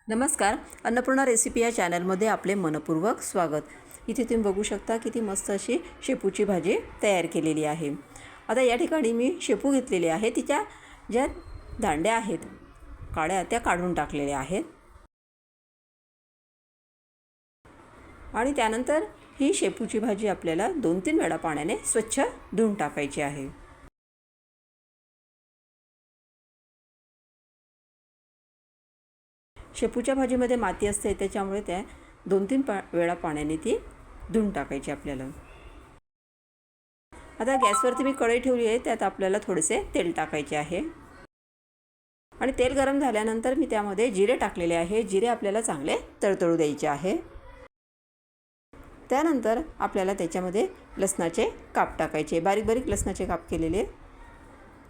नमस्कार, अन्नपूर्णा रेसिपी या चॅनलमध्ये आपले मनपूर्वक स्वागत। इथे तुम्ही बघू शकता किती मस्त अशी शेपूची भाजी तयार केलेली आहे। आता या ठिकाणी मी शेपू घेतलेली आहे, तिच्या ज्या दांड्या आहेत काड्या त्या काढून टाकलेल्या आहेत आणि त्यानंतर ही शेपूची भाजी आपल्याला 2-3 वेळा पाण्याने स्वच्छ धुवून टाकायची आहे। शेपूच्या भाजीमध्ये माती असते, त्याच्यामुळे त्या 2-3 वेळा पाण्याने ती धुवून टाकायची आपल्याला। आता गॅसवरती मी कढई ठेवली आहे, त्यात आपल्याला थोडेसे तेल टाकायचे आहे आणि तेल गरम झाल्यानंतर मी त्यामध्ये जिरे टाकलेले आहे। जिरे आपल्याला चांगले तळतळू द्यायचे आहे। त्यानंतर आपल्याला त्याच्यामध्ये लसणाचे काप टाकायचे, बारीक बारीक लसणाचे काप केलेले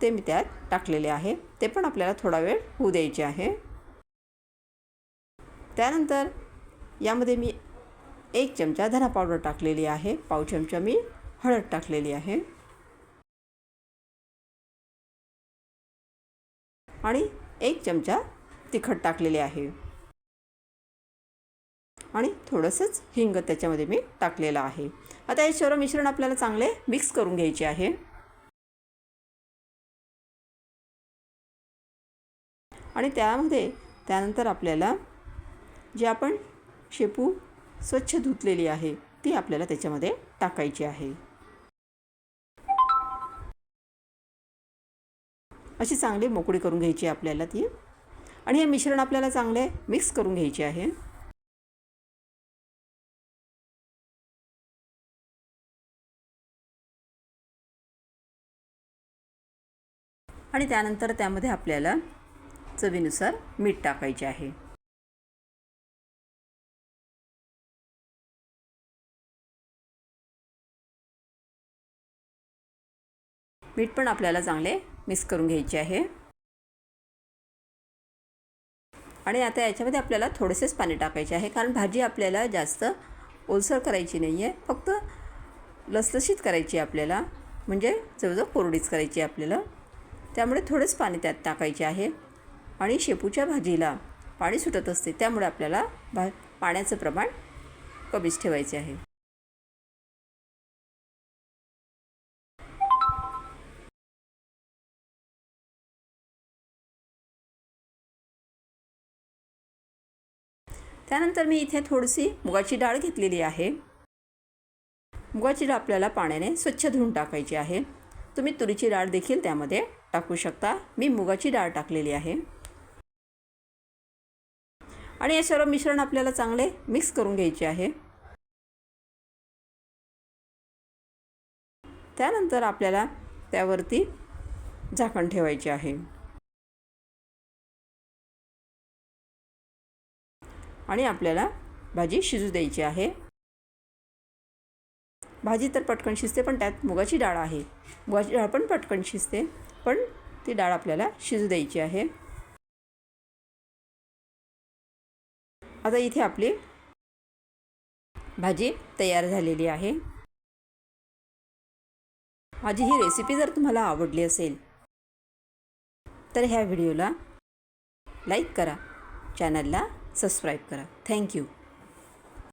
ते मी त्यात टाकलेले आहे। ते पण आपल्याला थोडा वेळ होऊ द्यायचे आहे। त्यानंतर यामध्ये मी 1 चमचा धना पावडर टाकलेली आहे, पाव चमचा मी हळद टाकलेली आहे आणि 1 चमचा तिखट टाकलेले आहे आणि थोडंसंच हिंग त्याच्यामध्ये मी टाकलेलं आहे। आता हे सर्व मिश्रण आपल्याला चांगले मिक्स करून घ्यायचे आहे आणि त्यानंतर आपल्याला जे आपण शेपू स्वच्छ धुतलेली आहे ती आपल्याला त्याच्यामध्ये टाकायची आहे। अशी चांगली मोकळी करून घ्यायची आपल्याला ती आणि हे मिश्रण आपल्याला चांगले मिक्स करून घ्यायचे आहे। आणि त्यानंतर त्यामध्ये आपल्याला चवीनुसार मीठ टाकायचे आहे। मीठ पण आपल्याला चांगले मिक्स करून घ्यायचे आहे आणि आता याच्यामध्ये आपल्याला थोडेसेच पाणी टाकायचे आहे, कारण भाजी आपल्याला जास्त ओलसर करायची नाही आहे, फक्त लसलशीत करायची आपल्याला, म्हणजे जवळजवळ कोरडीच करायची आपल्याला। त्यामुळे थोडेच पाणी त्यात टाकायचे आहे आणि शेपूच्या भाजीला पाणी सुटत असते, त्यामुळे आपल्याला पाण्याचं प्रमाण कमीच ठेवायचे आहे। त्यानंतर मी इथे थोडीशी मुगाची डाळ घेतलेली आहे। मुगाची डाळ आपल्याला पाण्याने स्वच्छ धुवून टाकायची आहे। तुम्ही तुरीची डाळ देखील त्यामध्ये टाकू शकता, मी मुगाची डाळ टाकलेली आहे आणि हे सर्व मिश्रण आपल्याला चांगले मिक्स करून घ्यायचे आहे। त्यानंतर आपल्याला त्यावरती झाकण ठेवायचे आहे आणि आपल्याला भाजी शिजू द्यायची आहे। भाजी तर पटकन शिजते, पण त्यात मुगाची डाळ आहे, मुगाची डाळ पण पटकन शिजते, पण ती डाळ आपल्याला शिजू द्यायची आहे। आता इथे आपली भाजी तयार झालेली आहे। माझी ही रेसिपी जर तुम्हाला आवडली असेल तर ह्या व्हिडिओला लाईक करा, चॅनलला सबस्क्राईब करा। थँक्यू।